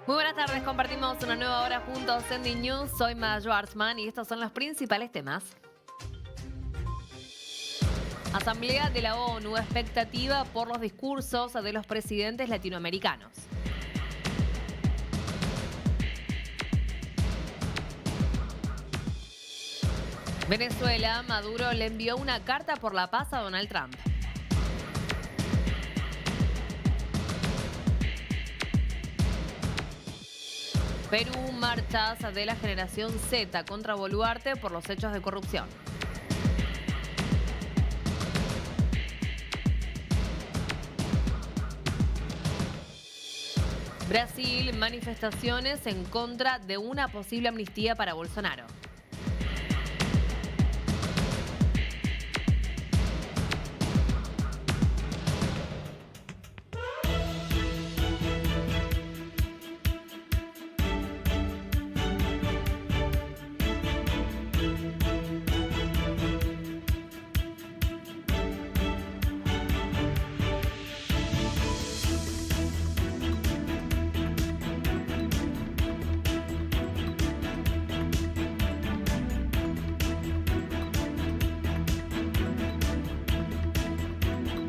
Muy buenas tardes, compartimos una nueva hora juntos en The News. Soy Mayo Artman y estos son los principales temas. Asamblea de la ONU, expectativa por los discursos de los presidentes latinoamericanos. Venezuela, Maduro le envió una carta por la paz a Donald Trump. Perú, marchas de la generación Z contra Boluarte por los hechos de corrupción. Brasil, manifestaciones en contra de una posible amnistía para Bolsonaro.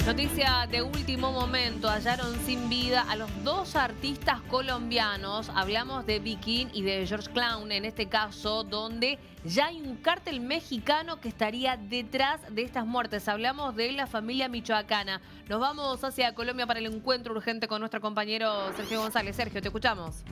Noticia de último momento, hallaron sin vida a los dos artistas colombianos. Hablamos de Viking y de George Clown, en este caso, donde ya hay un cártel mexicano que estaría detrás de estas muertes. Hablamos de la familia michoacana. Nos vamos hacia Colombia para el encuentro urgente con nuestro compañero Sergio González. Sergio, te escuchamos.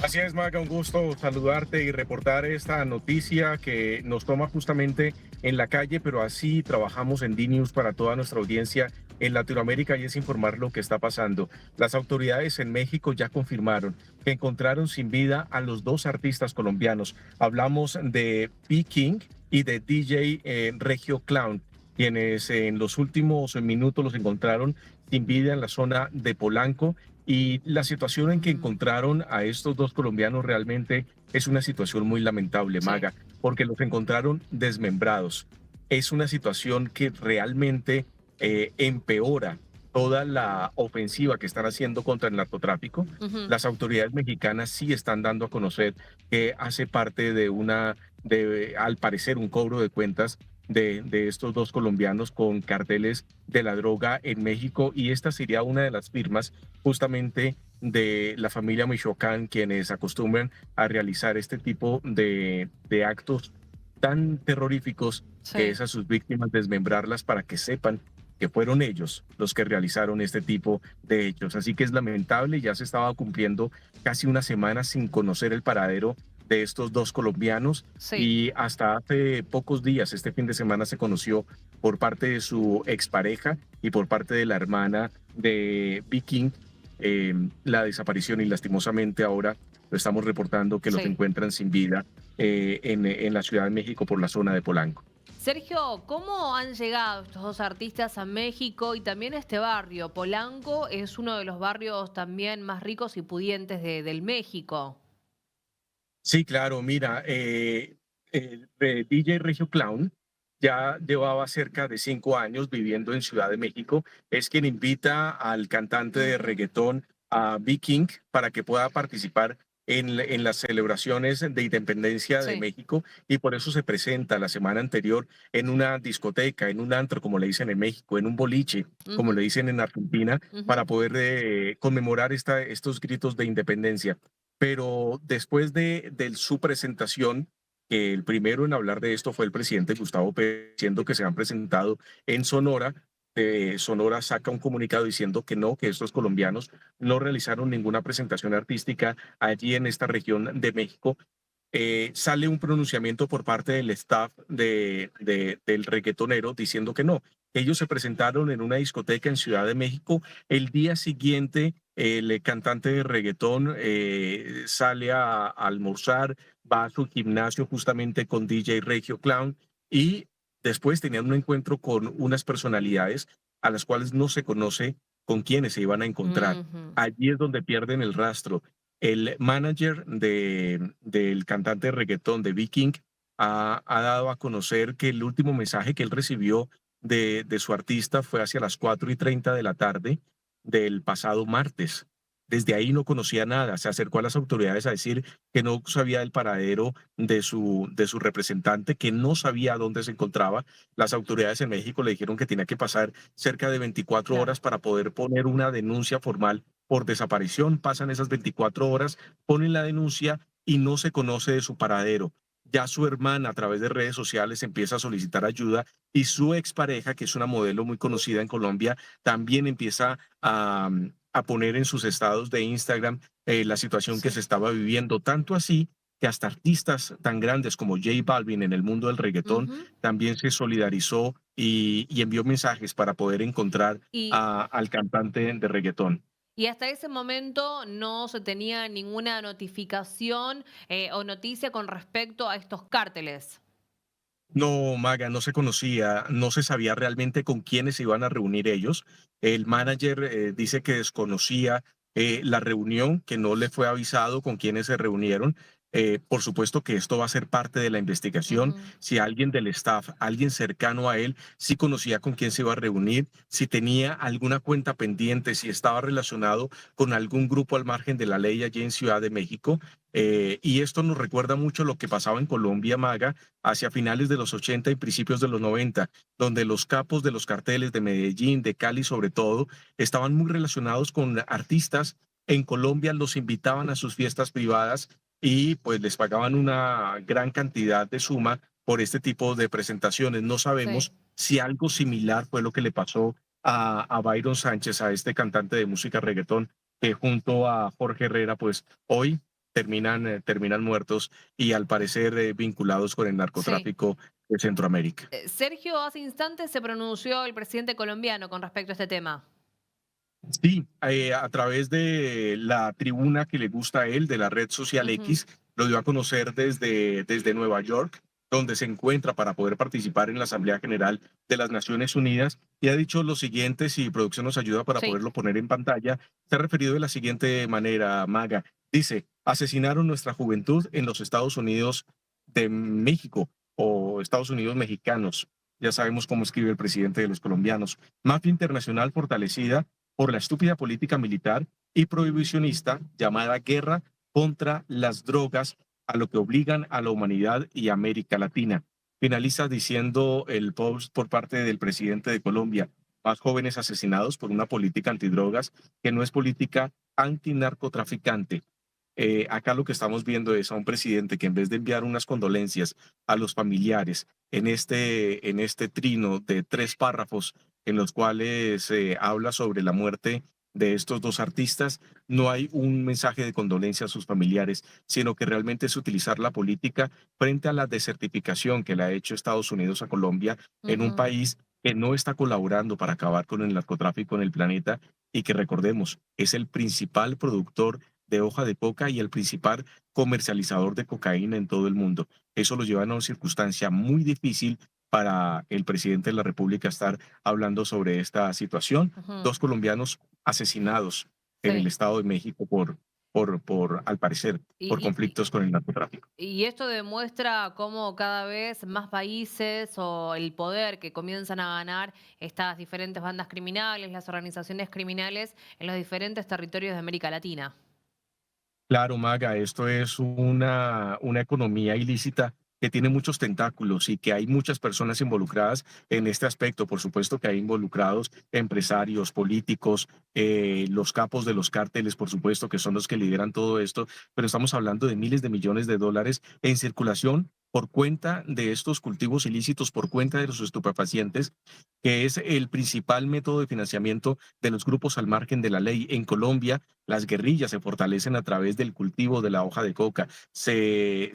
Así es, Maga, un gusto saludarte y reportar esta noticia que nos toma justamente en la calle, pero así trabajamos en D-News para toda nuestra audiencia en Latinoamérica y es informar lo que está pasando. Las autoridades en México ya confirmaron que encontraron sin vida a los dos artistas colombianos. Hablamos de P. King y de DJ Regio Clown, quienes en los últimos minutos los encontraron sin vida en la zona de Polanco. Y la situación en que encontraron a estos dos colombianos realmente es una situación muy lamentable, Sí. Maga, porque los encontraron desmembrados. Es una situación que realmente empeora toda la ofensiva que están haciendo contra el narcotráfico. Ujú. Las autoridades mexicanas sí están dando a conocer que hace parte al parecer, un cobro de cuentas de estos dos colombianos con carteles de la droga en México, y esta sería una de las firmas justamente de la familia Michoacán, quienes acostumbran a realizar este tipo de actos tan terroríficos, que Sí. es a sus víctimas desmembrarlas para que sepan que fueron ellos los que realizaron este tipo de hechos. Así que es lamentable, ya se estaba cumpliendo casi una semana sin conocer el paradero de estos dos colombianos, Sí. y hasta hace pocos días, este fin de semana, se conoció por parte de su expareja y por parte de la hermana de Viking la desaparición, y lastimosamente ahora lo estamos reportando que los Sí. encuentran sin vida en la Ciudad de México por la zona de Polanco. Sergio, ¿cómo han llegado estos dos artistas a México y también a este barrio? Polanco es uno de los barrios también más ricos y pudientes del México. Sí, claro, mira, el DJ Regio Clown ya llevaba cerca de 5 años viviendo en Ciudad de México. Es quien invita al cantante de reggaetón, a Viking, para que pueda participar en las celebraciones de independencia de Sí. México, y por eso se presenta la semana anterior en una discoteca, en un antro, como le dicen en México, en un boliche, como Ujú, le dicen en Argentina, ujú. para poder conmemorar estos gritos de independencia. Pero después de su presentación, que el primero en hablar de esto fue el presidente Gustavo Petro, diciendo que se han presentado en Sonora. Sonora saca un comunicado diciendo que no, que estos colombianos no realizaron ninguna presentación artística allí en esta región de México. Sale un pronunciamiento por parte del staff del reggaetonero diciendo que no, que ellos se presentaron en una discoteca en Ciudad de México. El día siguiente, el cantante de reggaetón sale a almorzar, va a su gimnasio justamente con DJ Regio Clown, y después tenían un encuentro con unas personalidades a las cuales no se conoce con quiénes se iban a encontrar. Ujú. Allí es donde pierden el rastro. El manager del cantante de reggaetón de Viking ha dado a conocer que el último mensaje que él recibió de su artista fue hacia las 4:30 de la tarde del pasado martes. Desde ahí no conocía nada, se acercó a las autoridades a decir que no sabía el paradero de su representante, que no sabía dónde se encontraba. Las autoridades en México le dijeron que tenía que pasar cerca de 24 Claro. horas para poder poner una denuncia formal por desaparición. Pasan esas 24 horas, ponen la denuncia y no se conoce de su paradero. Ya su hermana a través de redes sociales empieza a solicitar ayuda y su expareja, que es una modelo muy conocida en Colombia, también empieza a poner en sus estados de Instagram la situación que se Sí. estaba viviendo, tanto así que hasta artistas tan grandes como J Balvin en el mundo del reggaetón Ujú. también se solidarizó y envió mensajes para poder encontrar Y al cantante de reggaetón. Y hasta ese momento no se tenía ninguna notificación, o noticia con respecto a estos cárteles. No, Maga, no se conocía, no se sabía realmente con quiénes se iban a reunir ellos. El manager dice que desconocía la reunión, que no le fue avisado con quiénes se reunieron. Por supuesto que esto va a ser parte de la investigación. Ujú. Si alguien del staff, alguien cercano a él, sí conocía con quién se iba a reunir, si tenía alguna cuenta pendiente, si estaba relacionado con algún grupo al margen de la ley allí en Ciudad de México. Y esto nos recuerda mucho lo que pasaba en Colombia, Maga, hacia finales de los 80 y principios de los 90, donde los capos de los carteles de Medellín, de Cali sobre todo, estaban muy relacionados con artistas. En Colombia los invitaban a sus fiestas privadas y pues les pagaban una gran cantidad de suma por este tipo de presentaciones. No Sí. sabemos si algo similar fue lo que le pasó a Byron Sánchez, a este cantante de música reggaetón, que junto a Jorge Herrera, pues hoy terminan muertos y al parecer vinculados con el Sí. narcotráfico de Centroamérica. Sergio, hace instantes se pronunció el presidente colombiano con respecto a este tema. Sí, a través de la tribuna que le gusta a él, de la red social Ujú. X, lo dio a conocer desde Nueva York, donde se encuentra para poder participar en la Asamblea General de las Naciones Unidas, y ha dicho lo siguiente, si producción nos ayuda para Sí. poderlo poner en pantalla, se ha referido de la siguiente manera, Maga. Dice, asesinaron nuestra juventud en los Estados Unidos de México o Estados Unidos mexicanos. Ya sabemos cómo escribe el presidente de los colombianos. Mafia internacional fortalecida por la estúpida política militar y prohibicionista llamada guerra contra las drogas, a lo que obligan a la humanidad y América Latina. Finaliza diciendo el post por parte del presidente de Colombia, más jóvenes asesinados por una política antidrogas que no es política antinarcotraficante. Acá lo que estamos viendo es a un presidente que en vez de enviar unas condolencias a los familiares en este trino de 3 párrafos en los cuales habla sobre la muerte de estos dos artistas, no hay un mensaje de condolencia a sus familiares, sino que realmente es utilizar la política frente a la desertificación que le ha hecho Estados Unidos a Colombia en un Ujú. país que no está colaborando para acabar con el narcotráfico en el planeta y que recordemos es el principal productor de hoja de coca y el principal comercializador de cocaína en todo el mundo. Eso lo lleva a una circunstancia muy difícil para el presidente de la República estar hablando sobre esta situación. Ujú. 2 colombianos asesinados en el Sí. Estado de México al parecer, por Y, y, conflictos con el narcotráfico. y esto demuestra cómo cada vez más países o el poder que comienzan a ganar estas diferentes bandas criminales, las organizaciones criminales en los diferentes territorios de América Latina. Claro, Maga, esto es una economía ilícita que tiene muchos tentáculos y que hay muchas personas involucradas en este aspecto. Por supuesto que hay involucrados empresarios, políticos, los capos de los cárteles, por supuesto, que son los que lideran todo esto, pero estamos hablando de miles de millones de dólares en circulación por cuenta de estos cultivos ilícitos, por cuenta de los estupefacientes, que es el principal método de financiamiento de los grupos al margen de la ley. En Colombia, las guerrillas se fortalecen a través del cultivo de la hoja de coca, se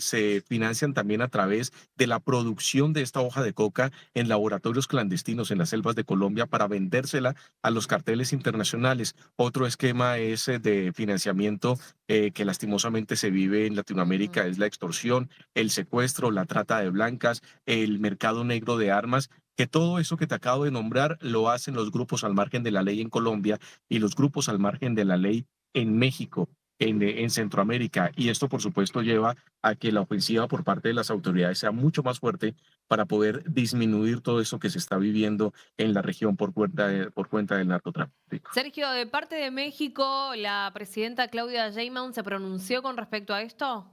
financian también a través de la producción de esta hoja de coca en laboratorios clandestinos en las selvas de Colombia para vendérsela a los carteles internacionales. Otro esquema es de financiamiento que lastimosamente se vive en Latinoamérica, Ujú. es la extorsión, el secuestro, la trata de blancas, el mercado negro de armas, que todo eso que te acabo de nombrar lo hacen los grupos al margen de la ley en Colombia y los grupos al margen de la ley en México. en Centroamérica. Y esto, por supuesto, lleva a que la ofensiva por parte de las autoridades sea mucho más fuerte para poder disminuir todo esto que se está viviendo en la región por cuenta del narcotráfico. Sergio, de parte de México, la presidenta Claudia Sheinbaum se pronunció con respecto a esto.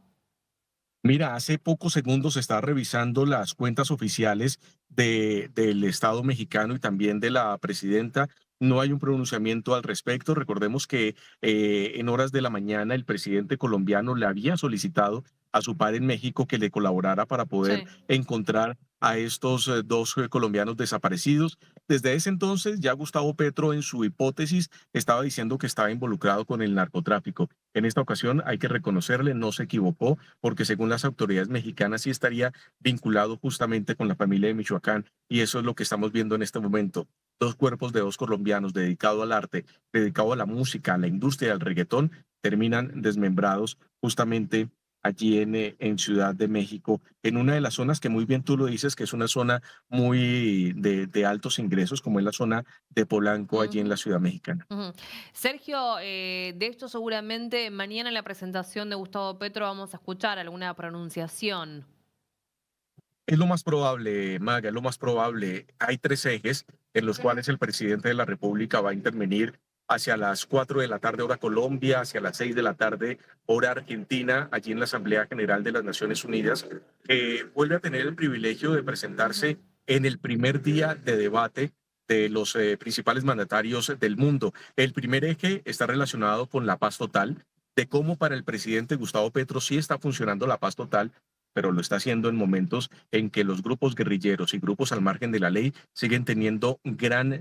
Mira, hace pocos segundos estaba revisando las cuentas oficiales del Estado mexicano y también de la presidenta. No hay un pronunciamiento al respecto. Recordemos que en horas de la mañana el presidente colombiano le había solicitado a su par en México que le colaborara para poder Sí. encontrar a estos dos colombianos desaparecidos. Desde ese entonces ya Gustavo Petro en su hipótesis estaba diciendo que estaba involucrado con el narcotráfico. En esta ocasión hay que reconocerle, no se equivocó porque según las autoridades mexicanas sí estaría vinculado justamente con la familia de Michoacán y eso es lo que estamos viendo en este momento. Dos cuerpos de dos colombianos dedicados al arte, dedicados a la música, a la industria del reggaetón, terminan desmembrados justamente allí en Ciudad de México, en una de las zonas que muy bien tú lo dices, que es una zona muy de altos ingresos, como es la zona de Polanco, allí en la Ujú, ciudad mexicana. ujú. Sergio, de esto seguramente mañana en la presentación de Gustavo Petro vamos a escuchar alguna pronunciación. Es lo más probable, Maga, es lo más probable. Hay tres ejes en los cuales el presidente de la República va a intervenir hacia las 4 de la tarde hora Colombia, hacia las 6 de la tarde hora Argentina, allí en la Asamblea General de las Naciones Unidas, que vuelve a tener el privilegio de Ujú, presentarse en el primer día de debate de los principales mandatarios del mundo. El primer eje está relacionado con la paz total, de cómo para el presidente Gustavo Petro sí está funcionando la paz total, pero lo está haciendo en momentos en que los grupos guerrilleros y grupos al margen de la ley siguen teniendo gran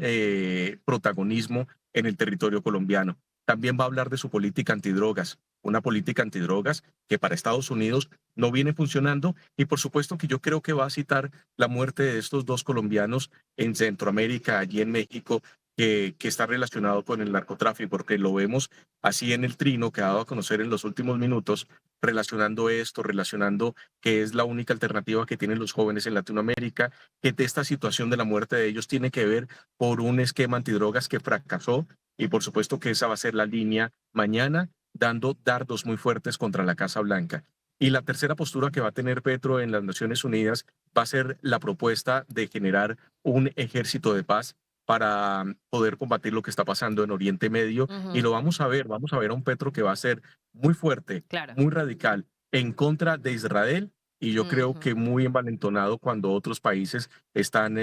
protagonismo en el territorio colombiano. También va a hablar de su política antidrogas, una política antidrogas que para Estados Unidos no viene funcionando y por supuesto que yo creo que va a citar la muerte de estos dos colombianos en Centroamérica, allí en México, que está relacionado con el narcotráfico, porque lo vemos así en el trino que ha dado a conocer en los últimos minutos, relacionando esto, relacionando que es la única alternativa que tienen los jóvenes en Latinoamérica, que de esta situación de la muerte de ellos tiene que ver por un esquema antidrogas que fracasó y por supuesto que esa va a ser la línea mañana, dando dardos muy fuertes contra la Casa Blanca. Y la tercera postura que va a tener Petro en las Naciones Unidas va a ser la propuesta de generar un ejército de paz para poder combatir lo que está pasando en Oriente Medio. Y ujú, lo vamos a ver a un Petro que va a ser muy fuerte, claro. muy radical en contra de Israel y yo creo Ujú, que muy envalentonado cuando otros países están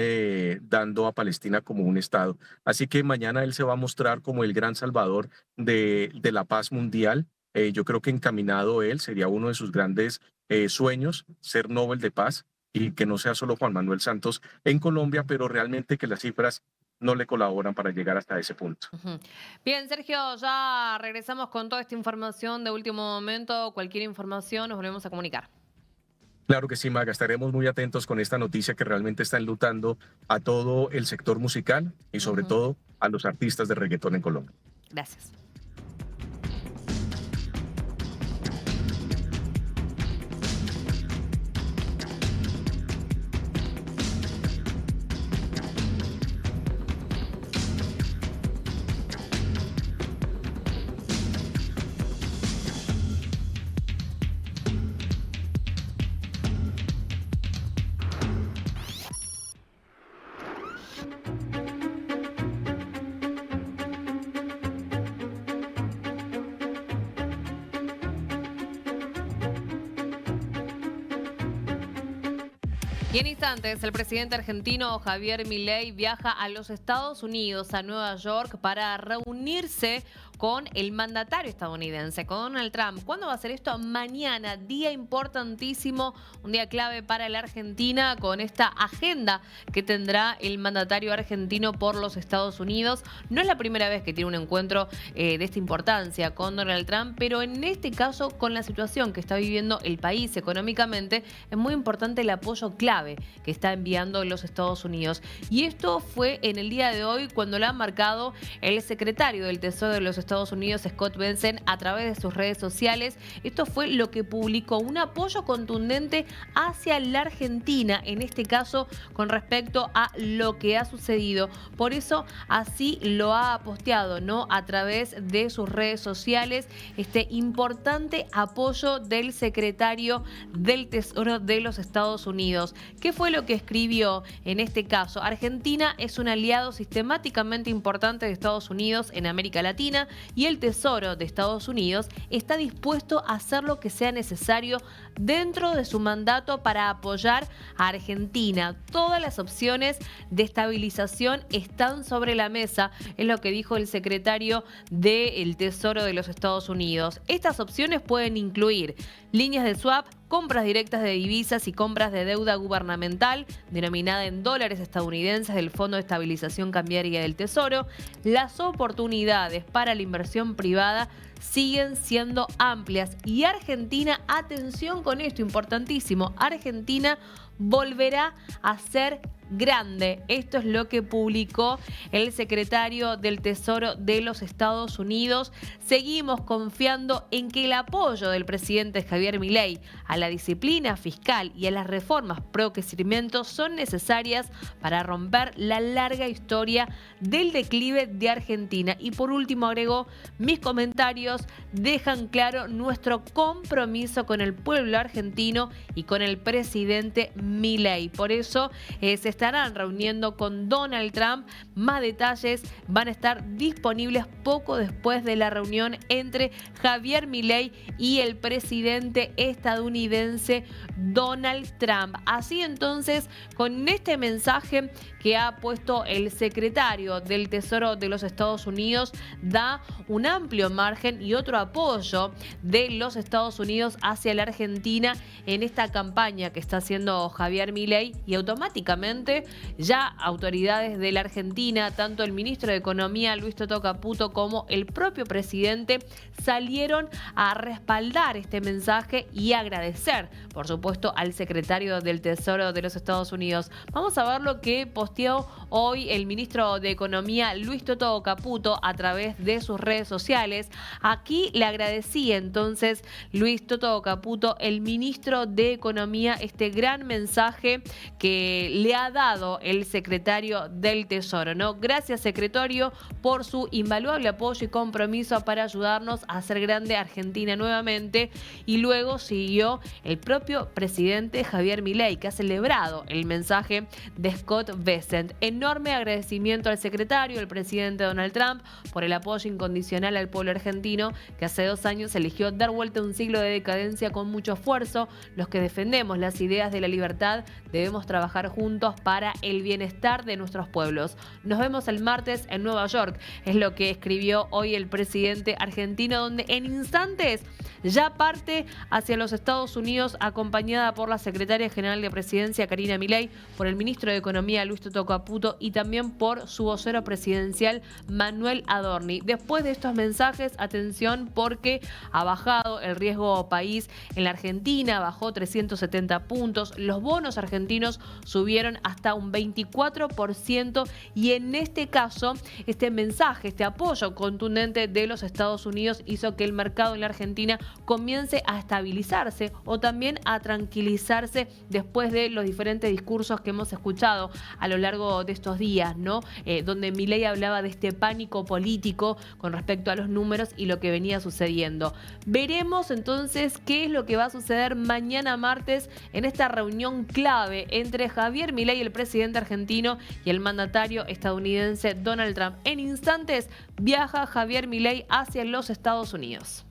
dando a Palestina como un Estado. Así que mañana él se va a mostrar como el gran salvador de la paz mundial. Yo creo que encaminado él sería uno de sus grandes sueños, ser Nobel de Paz y que no sea solo Juan Manuel Santos en Colombia, pero realmente que las cifras no le colaboran para llegar hasta ese punto. ujú. Bien, Sergio, ya regresamos con toda esta información de último momento. Cualquier información nos volvemos a comunicar. Claro que sí, Maga, estaremos muy atentos con esta noticia que realmente está enlutando a todo el sector musical y sobre Ujú, todo a los artistas de reggaetón en Colombia. gracias. Y en instantes, el presidente argentino Javier Milei viaja a los Estados Unidos, a Nueva York, para reunirse con el mandatario estadounidense, con Donald Trump. ¿Cuándo va a ser esto? Mañana, día importantísimo, un día clave para la Argentina con esta agenda que tendrá el mandatario argentino por los Estados Unidos. No es la primera vez que tiene un encuentro de esta importancia con Donald Trump, pero en este caso, con la situación que está viviendo el país económicamente, es muy importante el apoyo clave que está enviando los Estados Unidos. Y esto fue en el día de hoy cuando lo ha marcado el secretario del Tesoro de los Estados Estados Unidos, Scott Bessent, a través de sus redes sociales. Esto fue lo que publicó, un apoyo contundente hacia la Argentina, en este caso con respecto a lo que ha sucedido. Por eso así lo ha posteado, ¿no? A través de sus redes sociales, este importante apoyo del secretario del Tesoro de los Estados Unidos. ¿Qué fue lo que escribió en este caso? Argentina es un aliado sistemáticamente importante de Estados Unidos en América Latina y el Tesoro de Estados Unidos está dispuesto a hacer lo que sea necesario dentro de su mandato para apoyar a Argentina. Todas las opciones de estabilización están sobre la mesa, es lo que dijo el secretario del Tesoro de los Estados Unidos. Estas opciones pueden incluir líneas de swap, compras directas de divisas y compras de deuda gubernamental denominada en dólares estadounidenses del Fondo de Estabilización Cambiaria del Tesoro. Las oportunidades para la inversión privada siguen siendo amplias y Argentina, atención con esto, importantísimo, Argentina volverá a ser grande. Esto es lo que publicó el secretario del Tesoro de los Estados Unidos. Seguimos confiando en que el apoyo del presidente Javier Milei a la disciplina fiscal y a las reformas pro crecimiento son necesarias para romper la larga historia del declive de Argentina. Y por último agregó, mis comentarios dejan claro nuestro compromiso con el pueblo argentino y con el presidente Milei. Por eso se estarán reuniendo con Donald Trump. Más detalles van a estar disponibles poco después de la reunión entre Javier Milei y el presidente estadounidense Donald Trump. Así entonces, con este mensaje que ha puesto el secretario del Tesoro de los Estados Unidos, da un amplio margen y otro apoyo de los Estados Unidos hacia la Argentina en esta campaña que está haciendo Javier Milei, y automáticamente ya autoridades de la Argentina, tanto el ministro de Economía Luis Toto Caputo como el propio presidente, salieron a respaldar este mensaje y agradecer, por supuesto, al secretario del Tesoro de los Estados Unidos. Vamos a ver lo que posteó hoy el ministro de Economía Luis Toto Caputo a través de sus redes sociales. Aquí le agradecía entonces Luis Toto Caputo, el ministro de Economía, este gran mensaje que le ha dado el secretario del Tesoro, ¿no? Gracias, secretario, por su invaluable apoyo y compromiso para ayudarnos a hacer grande Argentina nuevamente. Y luego siguió el propio presidente Javier Milei, que ha celebrado el mensaje de Scott Bessent. Enorme agradecimiento al secretario, el presidente Donald Trump, por el apoyo incondicional al pueblo argentino, que hace 2 años eligió dar vuelta a un siglo de decadencia con mucho esfuerzo. Los que defendemos las ideas de la libertad debemos trabajar juntos para el bienestar de nuestros pueblos. Nos vemos el martes en Nueva York, es lo que escribió hoy el presidente argentino, donde en instantes ya parte hacia los Estados Unidos, acompañada por la secretaria general de Presidencia Karina Milei, por el ministro de Economía Luis Toto Caputo y también por su vocero presidencial Manuel Adorni. Después de estos mensajes, atención, porque ha bajado el riesgo país en la Argentina, bajó 370 puntos, los bonos argentinos subieron hasta un 24% y en este caso este mensaje, este apoyo contundente de los Estados Unidos hizo que el mercado en la Argentina comience a estabilizarse o también a tranquilizarse después de los diferentes discursos que hemos escuchado a lo largo de estos días, ¿no? Donde Milei hablaba de este pánico político con respecto a los números y lo que venía sucediendo. Veremos entonces qué es lo que va a suceder mañana martes en esta reunión clave entre Javier Milei, el presidente argentino, y el mandatario estadounidense Donald Trump. En instantes viaja Javier Milei hacia los Estados Unidos.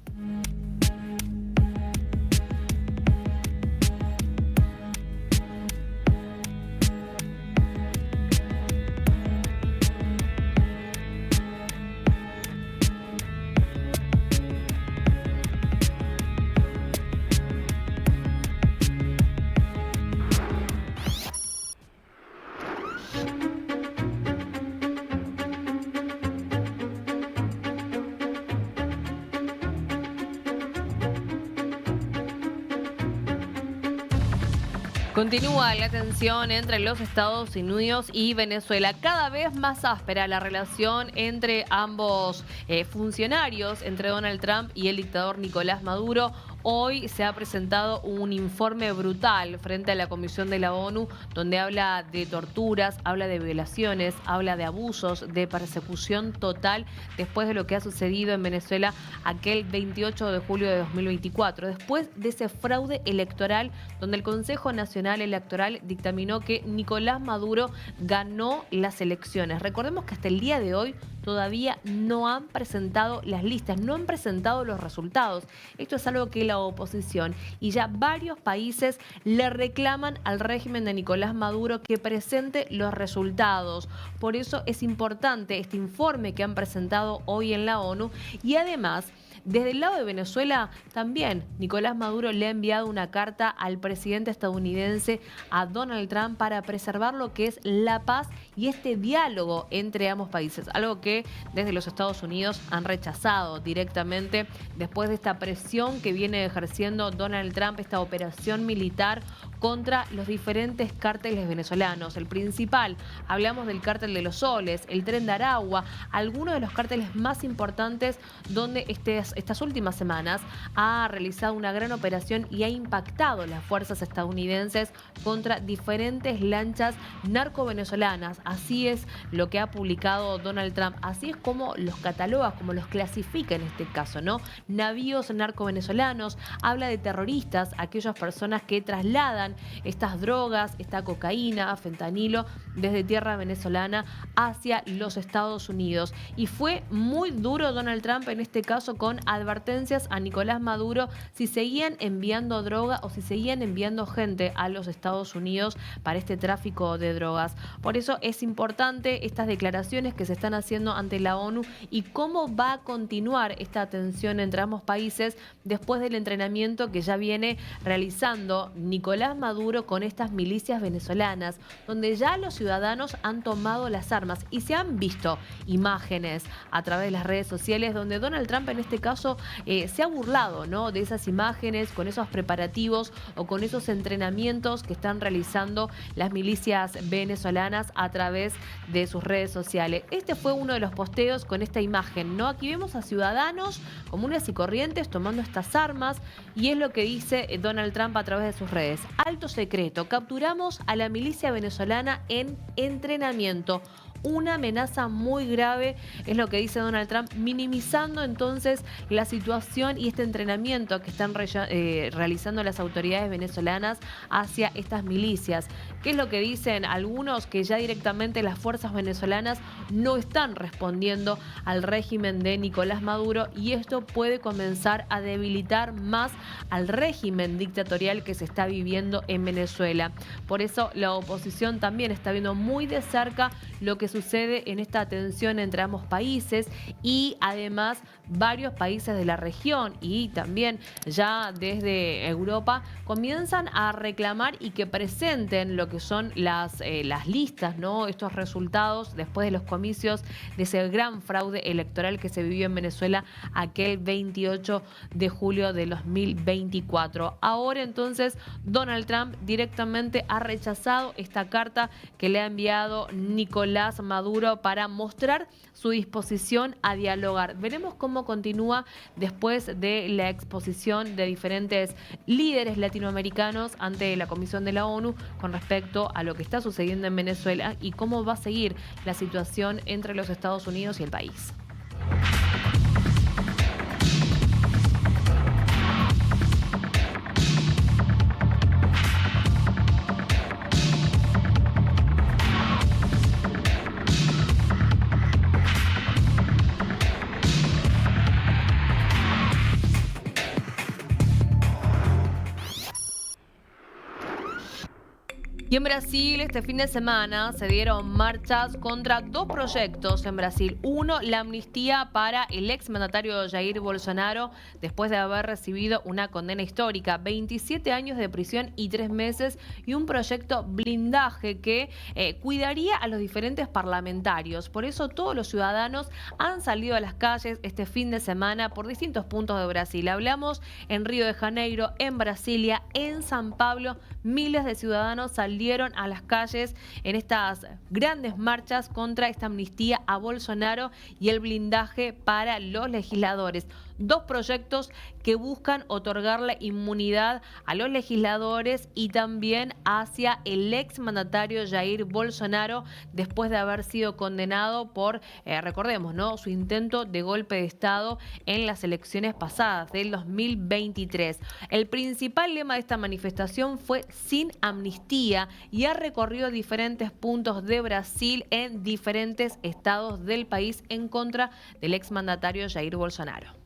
Continúa la tensión entre los Estados Unidos y Venezuela. Cada vez más áspera la relación entre ambos funcionarios, entre Donald Trump y el dictador Nicolás Maduro. Hoy se ha presentado un informe brutal frente a la Comisión de la ONU, donde habla de torturas, habla de violaciones, habla de abusos, de persecución total después de lo que ha sucedido en Venezuela aquel 28 de julio de 2024, después de ese fraude electoral donde el Consejo Nacional Electoral dictaminó que Nicolás Maduro ganó las elecciones. Recordemos que hasta el día de hoy todavía no han presentado las listas, no han presentado los resultados. Esto es algo que la oposición y ya varios países le reclaman al régimen de Nicolás Maduro que presente los resultados. Por eso es importante este informe que han presentado hoy en la ONU y además, desde el lado de Venezuela, también Nicolás Maduro le ha enviado una carta al presidente estadounidense, a Donald Trump, para preservar lo que es la paz y este diálogo entre ambos países. Algo que desde los Estados Unidos han rechazado directamente después de esta presión que viene ejerciendo Donald Trump, esta operación militar contra los diferentes cárteles venezolanos. El principal, hablamos del cártel de los Soles, el Tren de Aragua, algunos de los cárteles más importantes donde estas últimas semanas ha realizado una gran operación y ha impactado las fuerzas estadounidenses contra diferentes lanchas narco-venezolanas. Así es lo que ha publicado Donald Trump, así es como los cataloga, como los clasifica en este caso, ¿no? Navíos narco-venezolanos, habla de terroristas, aquellas personas que trasladan estas drogas, esta cocaína, fentanilo, desde tierra venezolana hacia los Estados Unidos. Y fue muy duro Donald Trump en este caso con advertencias a Nicolás Maduro si seguían enviando droga o si seguían enviando gente a los Estados Unidos para este tráfico de drogas. Por eso es importante estas declaraciones que se están haciendo ante la ONU y cómo va a continuar esta tensión entre ambos países después del entrenamiento que ya viene realizando Nicolás Maduro con estas milicias venezolanas, donde ya los ciudadanos han tomado las armas y se han visto imágenes a través de las redes sociales donde Donald Trump en este caso se ha burlado, ¿no?, de esas imágenes con esos preparativos o con esos entrenamientos que están realizando las milicias venezolanas a través de sus redes sociales. Este fue uno de los posteos con esta imagen, ¿no? Aquí vemos a ciudadanos comunes y corrientes tomando estas armas y es lo que dice Donald Trump a través de sus redes. Alto secreto, capturamos a la milicia venezolana en entrenamiento. Una amenaza muy grave, es lo que dice Donald Trump, minimizando entonces la situación y este entrenamiento que están realizando las autoridades venezolanas hacia estas milicias. ¿Qué es lo que dicen algunos? Que ya directamente las fuerzas venezolanas no están respondiendo al régimen de Nicolás Maduro y esto puede comenzar a debilitar más al régimen dictatorial que se está viviendo en Venezuela. Por eso la oposición también está viendo muy de cerca lo que sucede en esta tensión entre ambos países y además varios países de la región y también ya desde Europa comienzan a reclamar y que presenten lo que son las listas, ¿no?, estos resultados después de los comicios de ese gran fraude electoral que se vivió en Venezuela aquel 28 de julio de 2024. Ahora entonces Donald Trump directamente ha rechazado esta carta que le ha enviado Nicolás Maduro para mostrar su disposición a dialogar. Veremos cómo continúa después de la exposición de diferentes líderes latinoamericanos ante la Comisión de la ONU con respecto a lo que está sucediendo en Venezuela y cómo va a seguir la situación entre los Estados Unidos y el país. Y en Brasil, este fin de semana se dieron marchas contra dos proyectos en Brasil. Uno, la amnistía para el exmandatario Jair Bolsonaro, después de haber recibido una condena histórica, 27 años de prisión y 3 meses, y un proyecto blindaje que cuidaría a los diferentes parlamentarios. Por eso todos los ciudadanos han salido a las calles este fin de semana por distintos puntos de Brasil. Hablamos en Río de Janeiro, en Brasilia, en San Pablo. Miles de ciudadanos salieron a las calles en estas grandes marchas contra esta amnistía a Bolsonaro y el blindaje para los legisladores. Dos proyectos que buscan otorgarle inmunidad a los legisladores y también hacia el exmandatario Jair Bolsonaro después de haber sido condenado por, recordemos, ¿no?, su intento de golpe de Estado en las elecciones pasadas del 2023. El principal lema de esta manifestación fue "sin amnistía" y ha recorrido diferentes puntos de Brasil en diferentes estados del país en contra del exmandatario Jair Bolsonaro.